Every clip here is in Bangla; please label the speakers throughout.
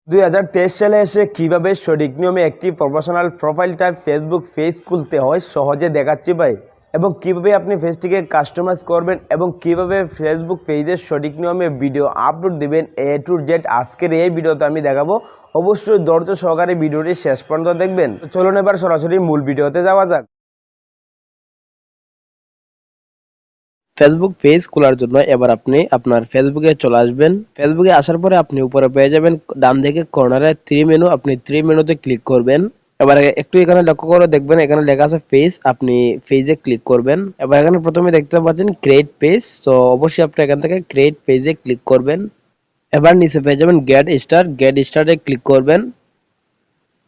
Speaker 1: 2023 সালে এসে কিভাবে সঠিক নিয়মে একটি professional profile type Facebook page খুলতে হয় সহজে দেখাচ্ছি ভাই। এবং কিভাবে আপনি পেজটিকে কাস্টমাইজ করবেন এবং কিভাবে ফেসবুক পেজের সঠিক নিয়মে ভিডিও আপলোড দিবেন A to Z আজকের এই ভিডিওতে আমি দেখাবো। অবশ্যই ধৈর্য সহকারে ভিডিওটি শেষ পর্যন্ত দেখবেন। তো চলুন এবার সরাসরি মূল ভিডিওতে যাওয়া যাক।
Speaker 2: ফেসবুক পেজ খোলার জন্য এবার আপনি আপনার ফেসবুকে চলে আসবেন। ফেসবুকে আসার পরে আপনি উপরে পেয়ে যাবেন ডান দিকে কর্নারে 3 মেনু, আপনি 3 মেনুতে ক্লিক করবেন। এবার একটু এখানে লক্ষ্য করে দেখবেন এখানে লেখা আছে পেজ, আপনি পেজে ক্লিক করবেন। এবার এখানে প্রথমে দেখতে পাচ্ছেন ক্রিয়েট পেজ, তো অবশ্যই আপনি এখান থেকে ক্রিয়েট পেজে ক্লিক করবেন। এবার নিচে পেয়ে যাবেন গেট স্টার্টে ক্লিক করবেন।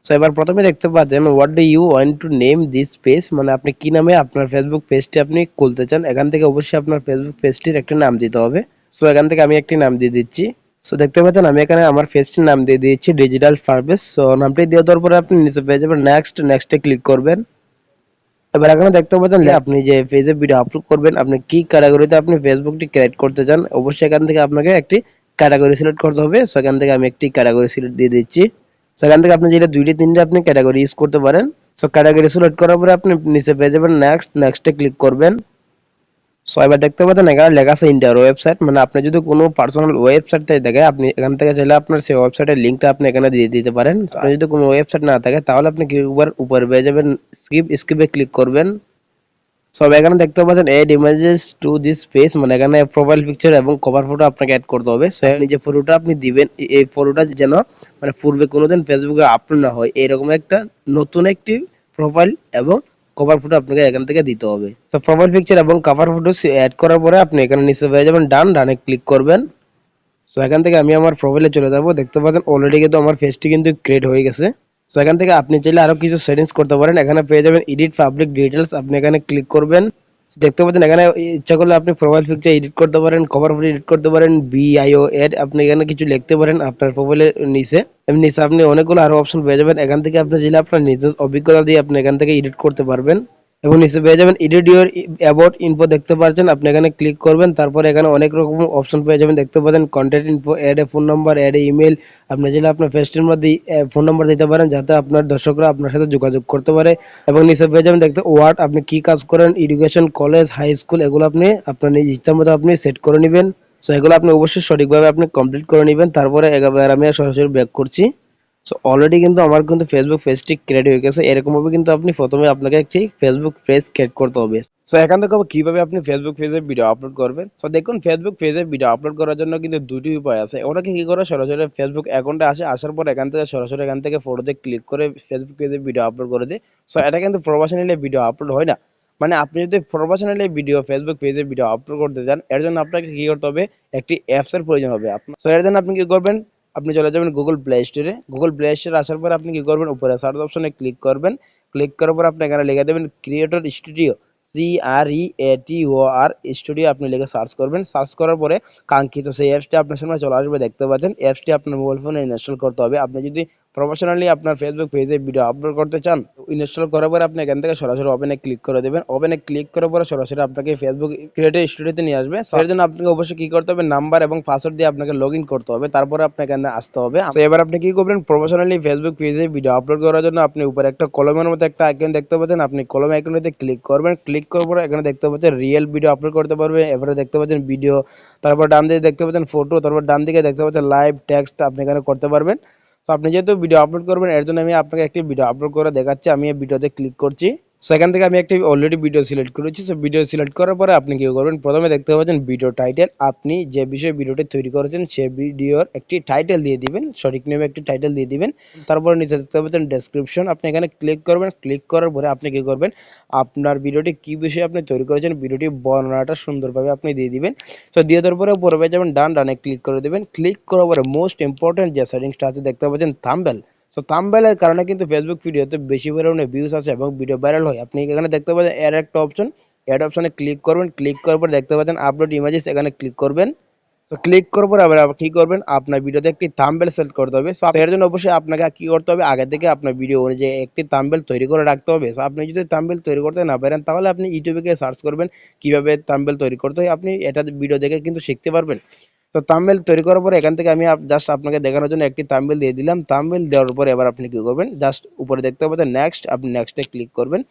Speaker 2: সো এবার প্রথমে দেখতে পাচ্ছেন what do you want to name this page, মানে আপনি কি নামে আপনার ফেসবুক পেজটি আপনি খুলতে চান। এখান থেকে অবশ্যই আপনার ফেসবুক পেজটির একটি নাম দিতে হবে। সো এখান থেকে আমি একটি নাম দিয়ে দিচ্ছি। সো দেখতে পাচ্ছেন আমি এখানে আমার পেজটির নাম দিয়ে দিয়েছি ডিজিটাল পারভেজ। সো নামটি দিয়ে দেওয়ার পরে আপনি নিচে পেয়ে যাবেন নেক্সটে ক্লিক করবেন। এবার এখানে দেখতে পাচ্ছেন আপনি যে পেজে ভিডিও আপলোড করবেন, আপনি কি ক্যাটাগরিতে আপনি ফেসবুকটি ক্রিয়েট করতে চান, অবশ্যই এখান থেকে আপনাকে একটি ক্যাটাগরি সিলেক্ট করতে হবে। সো এখান থেকে আমি একটি ক্যাটাগরি সিলেক্ট দিয়ে দিচ্ছি। সেখান থেকে আপনি যেটা 2টি 3টে আপনি ক্যাটাগরি ইউজ করতে পারেন। সো ক্যাটাগরি সিলেক্ট করার পরে আপনি নিচে পেয়ে যাবেন নেক্সটে ক্লিক করবেন। সো এবার দেখতে পাচ্ছেন এখানে লেখা আছে ইন্টার ওয়েবসাইট, মানে আপনি যদি কোনো পার্সোনাল ওয়েবসাইট থেকে দেখে আপনি এখান থেকে চাইলে আপনার সেই ওয়েবসাইটের লিঙ্কটা আপনি এখানে দিয়ে দিতে পারেন। আপনি যদি কোনো ওয়েবসাইট না থাকে তাহলে আপনি কি উপরে পেয়ে যাবেন স্কিপে ক্লিক করবেন। সব এখানে দেখতে পাচ্ছেন add images to this page, মানে এখানে প্রোফাইল পিকচার এবং কভার ফটো আপনাকে অ্যাড করতে হবে। সো আপনি যে ফটোটা আপনি দিবেন এই ফটোটা যেন মানে পূর্বে কোনোদিন ফেসবুকে আপলোড না হয় এরকম একটা নতুন একটি প্রোফাইল এবং কভার ফটো আপনাকে এখান থেকে দিতে হবে। তো প্রোফাইল পিকচার এবং কভার ফটো অ্যাড করার পরে আপনি এখানে নিচে পেয়ে যাবেন ডানে ক্লিক করবেন। সো এখান থেকে আমি আমার প্রোফাইলে চলে যাব। দেখতে পাচ্ছেন অলরেডি কিন্তু আমার পেজটি কিন্তু ক্রিয়েট হয়ে গেছে। সো এখান থেকে আপনি চাইলে আরো কিছু সেটিংস করতে পারেন। এখানে পেয়ে যাবেন এডিট পাবলিক ডিটেইলস, আপনি এখানে ক্লিক করবেন। দেখতে পাচ্ছেন এখানে ইচ্ছা করলে আপনি প্রোফাইল পিকচার এডিট করতে পারেন, কভার ফটো এডিট করতে পারেন, বিআইও এড আপনি এখানে কিছু লিখতে পারেন আপনার প্রোফাইলের নিচে। এমনি নিচে আপনি অনেকগুলো আরো অপশন পেয়ে যাবেন। এখান থেকে আপনি চাইলে আপনার নিজের অভিজ্ঞতা দিয়ে আপনি এখান থেকে এডিট করতে পারবেন। এবং নিচে পেয়ে যাবেন এডিট ইউর অ্যাবাউট ইনফো দেখতে পাচ্ছেন, আপনি এখানে ক্লিক করবেন। তারপরে এখানে অনেক রকম অপশন পেয়ে যাবেন। দেখতে পাচ্ছেন contact info, add a phone number, add a email, আপনি চাইলে আপনার পেজটির মধ্যে ফোন নাম্বার দিতে পারেন যাতে আপনার দর্শকরা আপনার সাথে যোগাযোগ করতে পারে। এবং নিচে পেয়ে যাবেন দেখতে ওয়ার্ড, আপনি কি কাজ করেন, এডুকেশন, কলেজ, হাই স্কুল, এগুলো আপনি আপনার নিজ ইচ্ছার মতো আপনি সেট করে নেবেন। সো এগুলো আপনি অবশ্যই সঠিকভাবে আপনি কমপ্লিট করে নেবেন। তারপরে এবার আমি সরাসরি ব্যাক করছি। সো অলরেডি কিন্তু আমার কিন্তু ফেসবুক পেজটি ক্রিয়েট হয়ে গেছে। এরকম ভাবে কিন্তু আপনি প্রথমে আপনাকে একটি ফেসবুক পেজ ক্রিয়েট করতে হবে। সো এখান থেকে কিভাবে আপনি ফেসবুক পেজে ভিডিও আপলোড করবেন। সো দেখুন ফেসবুক পেজে ভিডিও আপলোড করার জন্য কিন্তু দুটি উপায় আছে। ওনাকে কি করে সরাসরি ফেসবুক অ্যাকাউন্টে আসার পর এখান থেকে সরাসরি এখান থেকে ফটোতে ক্লিক করে ফেসবুক পেজে ভিডিও আপলোড করে দেয়। সো এটা কিন্তু প্রফেশনালি ভিডিও আপলোড হয় না। মানে আপনি যদি প্রফেশনালি ভিডিও ফেসবুক পেজে ভিডিও আপলোড করতে চান এর জন্য আপনাকে কি করতে হবে, একটি অ্যাপস এর প্রয়োজন হবে আপনার। সো এর জন্য আপনি কি করবেন, আপনি চলে যাবেন গুগল প্লে স্টোরে। গুগল প্লে স্টোরে আসার পর আপনি কি করবেন, উপরে সার্চ অপশনে ক্লিক করবেন। ক্লিক করার পর আপনি এখানে লিখে দেবেন ক্রিয়েটর স্টুডিও, CREATOR স্টুডিও, আপনি লিখে সার্চ করবেন। সার্চ করার পরে কাঙ্ক্ষিত সেই অ্যাপসটি আপনার সামনে চলে আসবে। দেখতে পাচ্ছেন অ্যাপসটি আপনার মোবাইল ফোনে ইনস্টল করতে হবে। আপনি যদি প্রফেশনালি আপনার ফেসবুক পেজে ভিডিও আপলোড করতে চান, ইনস্টল করার পরে আপনি এখান থেকে সরাসরি ওপেনে ক্লিক করে দেবেন। ওপেনে ক্লিক করার পরে সরাসরি আপনাকে ফেসবুক ক্রিয়েটর স্টুডিওতে নিয়ে আসবে। এর জন্য আপনাকে অবশ্যই কি করতে হবে, নাম্বার এবং পাসওয়ার্ড দিয়ে আপনাকে লগ ইন করতে হবে। তারপরে আপনাকে এখানে আসতে হবে। তো এবার আপনি কি করবেন, প্রফেশনালি ফেসবুক পেজে ভিডিও আপলোড করার জন্য আপনি উপরে একটা কলমের মতো একটা আইকন দেখতে পাচ্ছেন, আপনি কলম আইকনটিতে ক্লিক করবেন। ক্লিক করার পরে এখানে দেখতে পাচ্ছেন রিয়েল ভিডিও আপলোড করতে পারবে। এবারে দেখতে পাচ্ছেন ভিডিও, তারপর ডান দিকে দেখতে পাচ্ছেন ফটো, তারপর ডান দিকে দেখতে পাচ্ছেন লাইভ টেক্সট, আপনি এখানে করতে পারবেন। তো আপনি যেহেতু ভিডিও আপলোড করবেন এর জন্য আমি আপনাকে একটি ভিডিও আপলোড করে দেখাচ্ছি। আমি এই ভিডিওতে ক্লিক করছি। সো এখান থেকে আমি একটি অলরেডি ভিডিও সিলেক্ট করেছি। সো ভিডিও সিলেক্ট করার পরে আপনি কি করবেন, প্রথমে দেখতে পাচ্ছেন ভিডিও টাইটেল, আপনি যে বিষয়ে ভিডিওটি তৈরি করেছেন সেই ভিডিওর একটি টাইটেল দিয়ে দিবেন, সঠিক নিয়মে একটি টাইটেল দিয়ে দিবেন। তারপরে নিচে দেখতে পাচ্ছেন ডেসক্রিপশন, আপনি এখানে ক্লিক করবেন। ক্লিক করার পরে আপনি কি করবেন, আপনার ভিডিওটি কি বিষয়ে আপনি তৈরি করেছেন ভিডিওটি বর্ণনাটা সুন্দরভাবে আপনি দিয়ে দিবেন। সো দিয়ে দেওয়ার পরে উপরে পেয়ে যাবেন ডানে ক্লিক করে দেবেন। ক্লিক করার পরে মোস্ট ইম্পর্টেন্ট যে সেটিংসটা আছে দেখতে পাচ্ছেন থাম্বনেল। সো থাম্বনেলের কারণে কিন্তু ফেসবুক ভিডিওতে বেশি পরিমাণে ভিউজ আসে এবং ভিডিও ভাইরাল হয়। আপনি এখানে দেখতে পাচ্ছেন এর একটা অপশন, অ্যাড অপশনে ক্লিক করবেন। ক্লিক করার পর দেখতে পাচ্ছেন আপলোড ইমেজেস, এখানে ক্লিক করবেন। সো ক্লিক করার পর আবার কি করবেন, আপনার ভিডিওতে একটি থাম্বনেল সেট করতে হবে। সো এর জন্য অবশ্যই আপনাকে কি করতে হবে, আগে থেকে আপনার ভিডিও অনুযায়ী একটি থাম্বনেল তৈরি করে রাখতে হবে। সো আপনি যদি থাম্বনেল তৈরি করতে না পারেন তাহলে আপনি ইউটিউবে গিয়ে সার্চ করবেন কিভাবে থাম্বনেল তৈরি করতে হয়, আপনি এটা ভিডিও দেখে কিন্তু শিখতে পারবেন। তো থাম্বনেল তৈরি করার পরে এখান থেকে আমি জাস্ট আপনাকে দেখানোর জন্য একটি থাম্বনেল দিয়ে দিলাম। থাম্বনেল দেওয়ার পরে এবার আপনি কি করবেন, জাস্ট উপরে দেখতে পাচ্ছেন নেক্সট, আপনি নেক্সটে ক্লিক করবেন।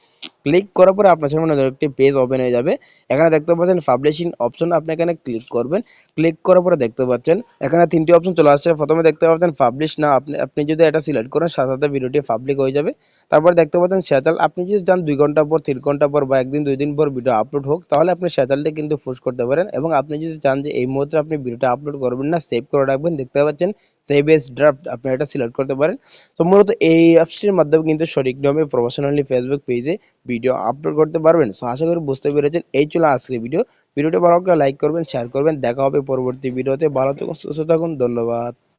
Speaker 2: ক্লিক করার পরে আপনার সামনে একটি পেজ ওপেন হয়ে যাবে। এখানে দেখতে পাচ্ছেন পাবলিশিং অপশন, আপনি এখানে ক্লিক করবেন। ক্লিক করার পরে দেখতে পাচ্ছেন এখানে তিনটি অপশন চলে আসছে। প্রথমে দেখতে পাচ্ছেন পাবলিশ না, আপনি আপনি যদি এটা সিলেক্ট করেন সাথে সাথে ভিডিওটি পাবলিক হয়ে যাবে। তারপর দেখতে পাচ্ছেন শেয়ার, আপনি যদি চান 2 ঘন্টা পর, 3 ঘন্টা পর বা একদিন 2 দিন পর ভিডিও আপলোড হোক, তাহলে আপনি শেয়ারটি কিন্তু পোস্ট করতে পারেন। এবং আপনি যদি চান যে এই মুহূর্তে আপনি ভিডিওটা আপলোড করবেন না, সেভ করে রাখবেন, দেখতে পাচ্ছেন সেভ এজ ড্রাফট, আপনি এটা সিলেক্ট করতে পারেন। তো মূলত এই অ্যাপসটির মাধ্যমে কিন্তু সঠিক নিয়মে প্রফেশনালি ফেসবুক পেজে ভিডিও আপলোড করতে পারবেন। সো আশা করি বুঝতে পেরেছেন। এই ছিল আজকের ভিডিও। ভিডিওটি ভালো লাগলে লাইক করবেন, শেয়ার করবেন। দেখা হবে পরবর্তী ভিডিওতে। ভালো থাকুন, সুস্থ থাকুন, ধন্যবাদ।